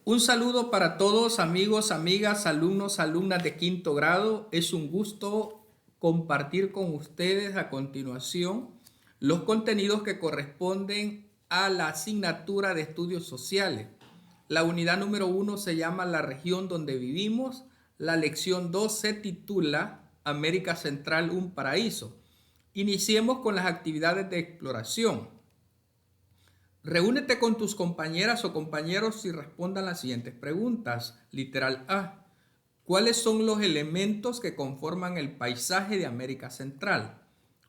Un saludo para todos, amigos, amigas, alumnos, alumnas de quinto grado. Es un gusto compartir con ustedes a continuación los contenidos que corresponden a la asignatura de estudios sociales. La unidad número 1 se llama La región donde vivimos. La lección 2 se titula América Central, un paraíso. Iniciemos con las actividades de exploración. Reúnete con tus compañeras o compañeros y respondan las siguientes preguntas. Literal A. ¿Cuáles son los elementos que conforman el paisaje de América Central?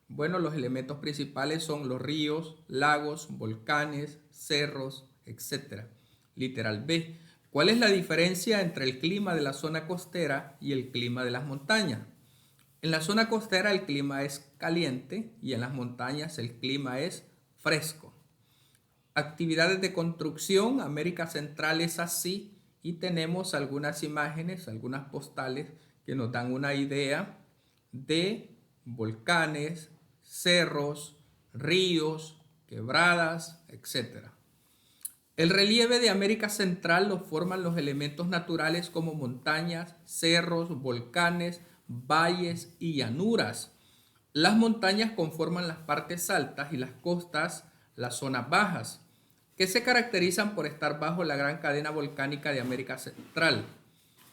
Bueno, los elementos principales son los ríos, lagos, volcanes, cerros, etc. Literal B. ¿Cuál es la diferencia entre el clima de la zona costera y el clima de las montañas? En la zona costera el clima es caliente y en las montañas el clima es fresco. Actividades de construcción, América Central es así y tenemos algunas imágenes, algunas postales que nos dan una idea de volcanes, cerros, ríos, quebradas, etc. El relieve de América Central lo forman los elementos naturales como montañas, cerros, volcanes, valles y llanuras. Las montañas conforman las partes altas y las costas las zonas bajas, que se caracterizan por estar bajo la gran cadena volcánica de América Central.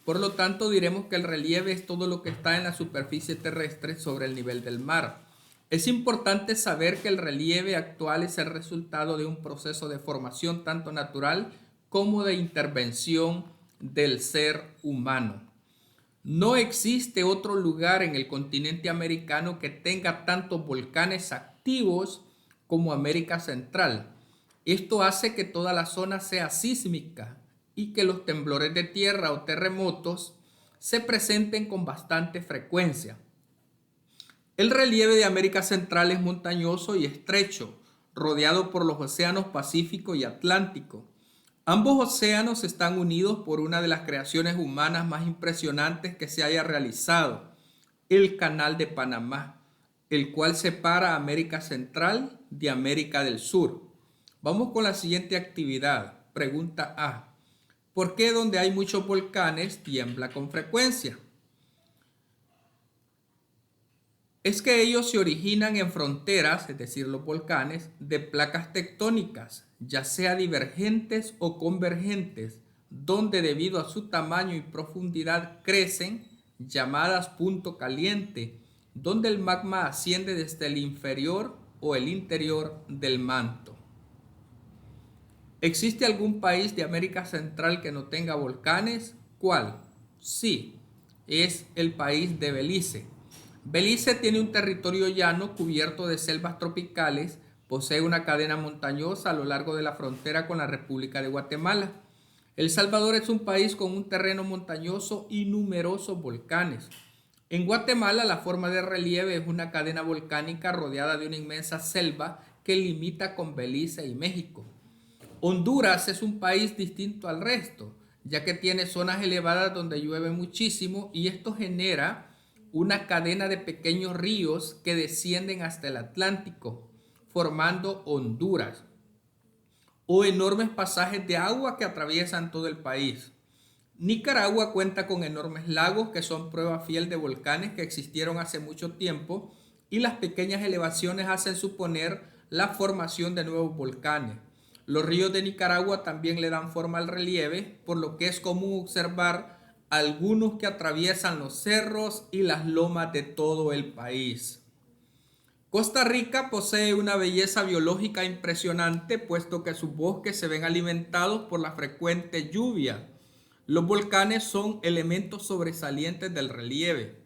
Por lo tanto, diremos que el relieve es todo lo que está en la superficie terrestre sobre el nivel del mar. Es importante saber que el relieve actual es el resultado de un proceso de formación tanto natural como de intervención del ser humano. No existe otro lugar en el continente americano que tenga tantos volcanes activos como América Central. Esto hace que toda la zona sea sísmica y que los temblores de tierra o terremotos se presenten con bastante frecuencia. El relieve de América Central es montañoso y estrecho, rodeado por los océanos Pacífico y Atlántico. Ambos océanos están unidos por una de las creaciones humanas más impresionantes que se haya realizado, el Canal de Panamá, el cual separa América Central de América del Sur. Vamos con la siguiente actividad. Pregunta A. ¿Por qué donde hay muchos volcanes tiembla con frecuencia? Es que ellos se originan en fronteras, es decir, los volcanes, de placas tectónicas, ya sea divergentes o convergentes, donde debido a su tamaño y profundidad crecen, llamadas punto caliente, donde el magma asciende desde el inferior o el interior del manto. ¿Existe algún país de América Central que no tenga volcanes? ¿Cuál? Sí, es el país de Belice. Belice tiene un territorio llano cubierto de selvas tropicales, posee una cadena montañosa a lo largo de la frontera con la República de Guatemala. El Salvador es un país con un terreno montañoso y numerosos volcanes. En Guatemala la forma de relieve es una cadena volcánica rodeada de una inmensa selva que limita con Belice y México. Honduras es un país distinto al resto, ya que tiene zonas elevadas donde llueve muchísimo y esto genera una cadena de pequeños ríos que descienden hasta el Atlántico, formando Honduras, o enormes pasajes de agua que atraviesan todo el país. Nicaragua cuenta con enormes lagos que son prueba fiel de volcanes que existieron hace mucho tiempo y las pequeñas elevaciones hacen suponer la formación de nuevos volcanes. Los ríos de Nicaragua también le dan forma al relieve, por lo que es común observar algunos que atraviesan los cerros y las lomas de todo el país. Costa Rica posee una belleza biológica impresionante, puesto que sus bosques se ven alimentados por la frecuente lluvia. Los volcanes son elementos sobresalientes del relieve.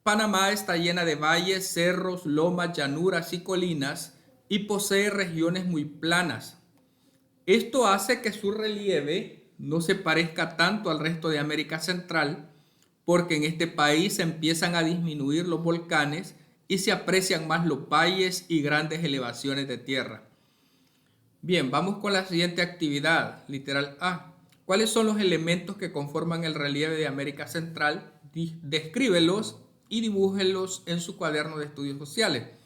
Panamá está llena de valles, cerros, lomas, llanuras y colinas y posee regiones muy planas. Esto hace que su relieve no se parezca tanto al resto de América Central, porque en este país empiezan a disminuir los volcanes y se aprecian más los valles y grandes elevaciones de tierra. Bien, vamos con la siguiente actividad, literal A. ¿Cuáles son los elementos que conforman el relieve de América Central? Descríbelos y dibújenlos en su cuaderno de estudios sociales.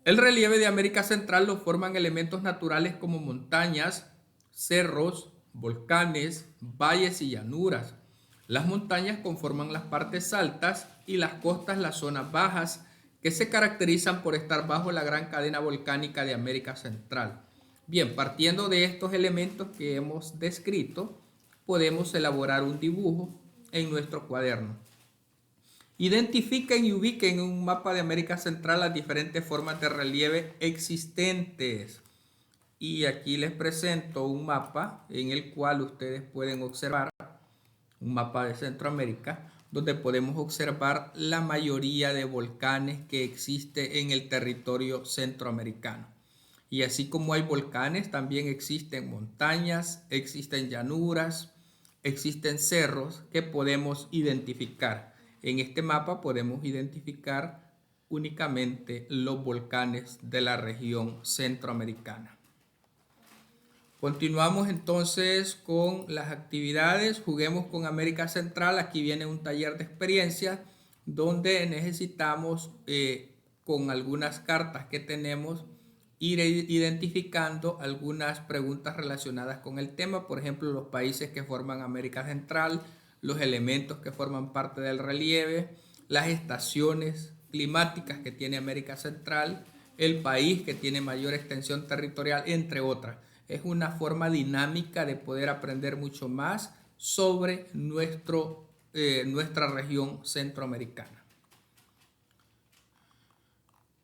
El relieve de América Central lo forman elementos naturales como montañas, cerros, volcanes, valles y llanuras. Las montañas conforman las partes altas y las costas las zonas bajas, que se caracterizan por estar bajo la gran cadena volcánica de América Central. Bien, partiendo de estos elementos que hemos descrito, podemos elaborar un dibujo en nuestro cuaderno. Identifiquen y ubiquen en un mapa de América Central las diferentes formas de relieve existentes. Y aquí les presento un mapa en el cual ustedes pueden observar un mapa de Centroamérica, donde podemos observar la mayoría de volcanes que existe en el territorio centroamericano. Y así como hay volcanes, también existen montañas, existen llanuras, existen cerros que podemos identificar. En este mapa podemos identificar únicamente los volcanes de la región centroamericana. Continuamos entonces con las actividades. Juguemos con América Central. Aquí viene un taller de experiencias donde necesitamos con algunas cartas que tenemos ir identificando algunas preguntas relacionadas con el tema. Por ejemplo, los países que forman América Central, los elementos que forman parte del relieve, las estaciones climáticas que tiene América Central, el país que tiene mayor extensión territorial, entre otras. Es una forma dinámica de poder aprender mucho más sobre nuestra región centroamericana.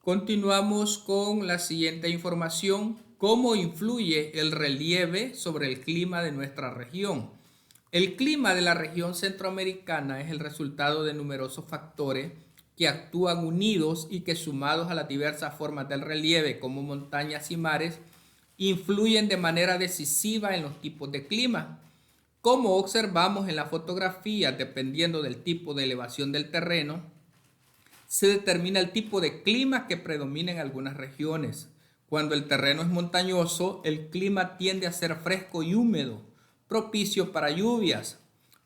Continuamos con la siguiente información. ¿Cómo influye el relieve sobre el clima de nuestra región? El clima de la región centroamericana es el resultado de numerosos factores que actúan unidos y que, sumados a las diversas formas del relieve como montañas y mares, influyen de manera decisiva en los tipos de clima. Como observamos en la fotografía, dependiendo del tipo de elevación del terreno, se determina el tipo de clima que predomina en algunas regiones. Cuando el terreno es montañoso, el clima tiende a ser fresco y húmedo, propicio para lluvias.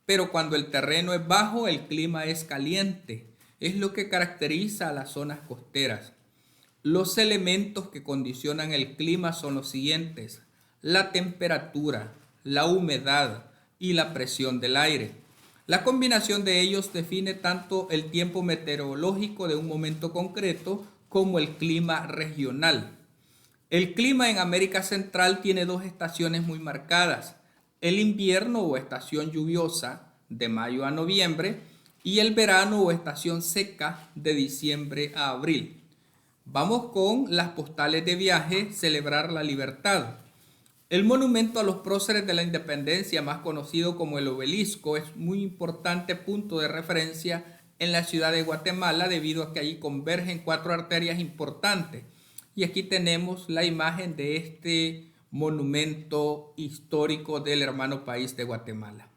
Pero cuando el terreno es bajo, el clima es caliente. Es lo que caracteriza a las zonas costeras. Los elementos que condicionan el clima son los siguientes: la temperatura, la humedad y la presión del aire. La combinación de ellos define tanto el tiempo meteorológico de un momento concreto como el clima regional. El clima en América Central tiene dos estaciones muy marcadas: el invierno o estación lluviosa de mayo a noviembre y el verano o estación seca de diciembre a abril. Vamos con las postales de viaje. Celebrar la libertad. El monumento a los próceres de la independencia, más conocido como el Obelisco, es muy importante punto de referencia en la ciudad de Guatemala debido a que allí convergen 4 arterias importantes. Y aquí tenemos la imagen de este monumento histórico del hermano país de Guatemala.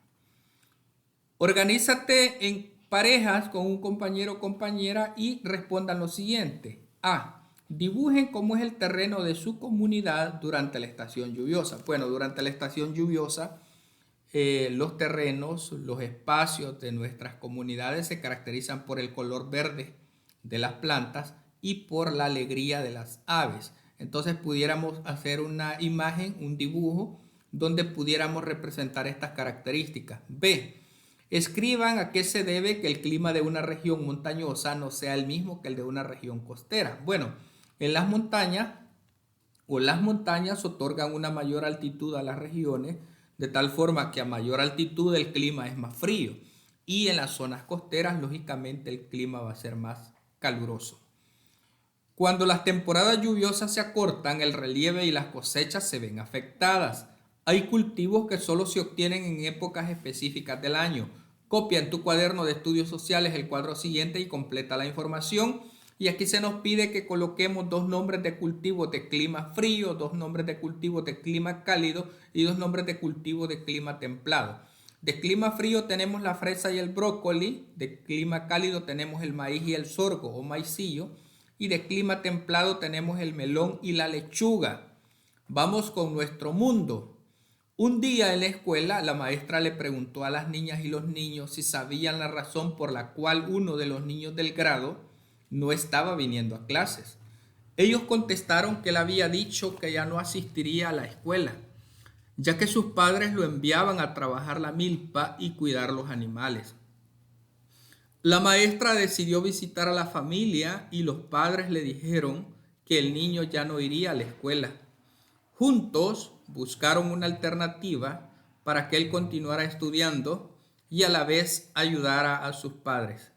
Organízate en parejas con un compañero o compañera y respondan lo siguiente. A. Dibujen cómo es el terreno de su comunidad durante la estación lluviosa. Bueno, durante la estación lluviosa, los terrenos, los espacios de nuestras comunidades se caracterizan por el color verde de las plantas y por la alegría de las aves. Entonces pudiéramos hacer una imagen, un dibujo, donde pudiéramos representar estas características. B. Escriban a qué se debe que el clima de una región montañosa no sea el mismo que el de una región costera. Bueno, en las montañas las montañas otorgan una mayor altitud a las regiones, de tal forma que a mayor altitud el clima es más frío. Y en las zonas costeras, lógicamente, el clima va a ser más caluroso. Cuando las temporadas lluviosas se acortan, el relieve y las cosechas se ven afectadas. Hay cultivos que solo se obtienen en épocas específicas del año. Copia en tu cuaderno de estudios sociales el cuadro siguiente y completa la información. Y aquí se nos pide que coloquemos 2 nombres de cultivos de clima frío, 2 nombres de cultivos de clima cálido y 2 nombres de cultivos de clima templado. De clima frío tenemos la fresa y el brócoli. De clima cálido tenemos el maíz y el sorgo o maicillo. Y de clima templado tenemos el melón y la lechuga. Vamos con nuestro mundo. Un día en la escuela, la maestra le preguntó a las niñas y los niños si sabían la razón por la cual uno de los niños del grado no estaba viniendo a clases. Ellos contestaron que él había dicho que ya no asistiría a la escuela. ya que sus padres lo enviaban a trabajar la milpa y cuidar los animales. La maestra decidió visitar a la familia y los padres le dijeron que el niño ya no iría a la escuela. Juntos buscaron una alternativa para que él continuara estudiando y a la vez ayudara a sus padres.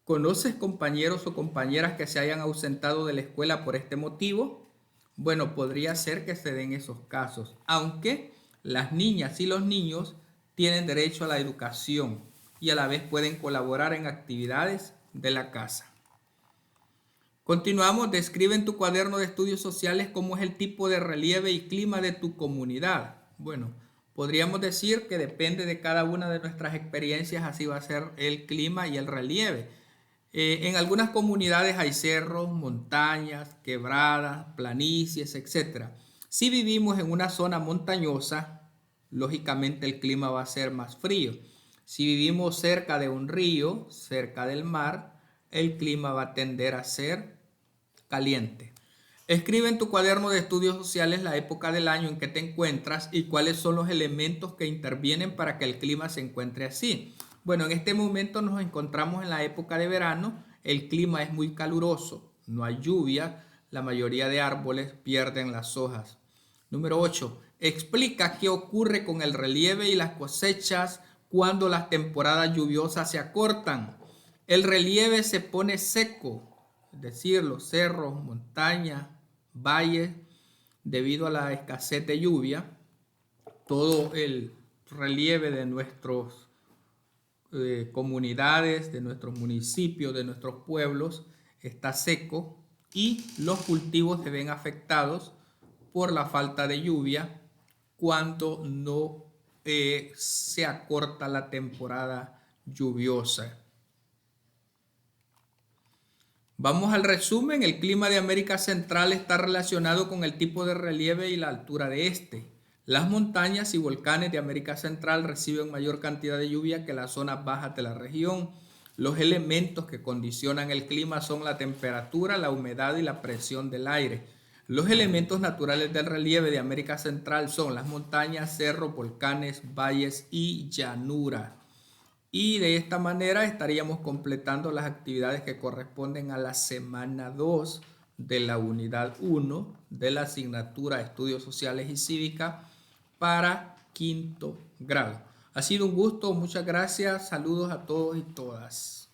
¿Conoces compañeros o compañeras que se hayan ausentado de la escuela por este motivo? Bueno, podría ser que se den esos casos, aunque las niñas y los niños tienen derecho a la educación y a la vez pueden colaborar en actividades de la casa. Continuamos, describe en tu cuaderno de estudios sociales cómo es el tipo de relieve y clima de tu comunidad. Bueno, podríamos decir que depende de cada una de nuestras experiencias, así va a ser el clima y el relieve. En algunas comunidades hay cerros, montañas, quebradas, planicies, etc. Si vivimos en una zona montañosa, lógicamente el clima va a ser más frío. Si vivimos cerca de un río, cerca del mar, el clima va a tender a ser caliente. Escribe en tu cuaderno de estudios sociales la época del año en que te encuentras y cuáles son los elementos que intervienen para que el clima se encuentre así. Bueno, en este momento nos encontramos en la época de verano, el clima es muy caluroso, no hay lluvia, la mayoría de árboles pierden las hojas. Número 8. Explica qué ocurre con el relieve y las cosechas cuando las temporadas lluviosas se acortan. El relieve se pone seco, es decir, los cerros, montañas, valles, debido a la escasez de lluvia. Todo el relieve de nuestras comunidades, de nuestros municipios, de nuestros pueblos está seco y los cultivos se ven afectados por la falta de lluvia cuando no se acorta la temporada lluviosa. Vamos al resumen. El clima de América Central está relacionado con el tipo de relieve y la altura de este. Las montañas y volcanes de América Central reciben mayor cantidad de lluvia que las zonas bajas de la región. Los elementos que condicionan el clima son la temperatura, la humedad y la presión del aire. Los elementos naturales del relieve de América Central son las montañas, cerros, volcanes, valles y llanuras. Y de esta manera estaríamos completando las actividades que corresponden a la semana 2 de la unidad 1 de la asignatura Estudios Sociales y Cívica para quinto grado. Ha sido un gusto, muchas gracias, saludos a todos y todas.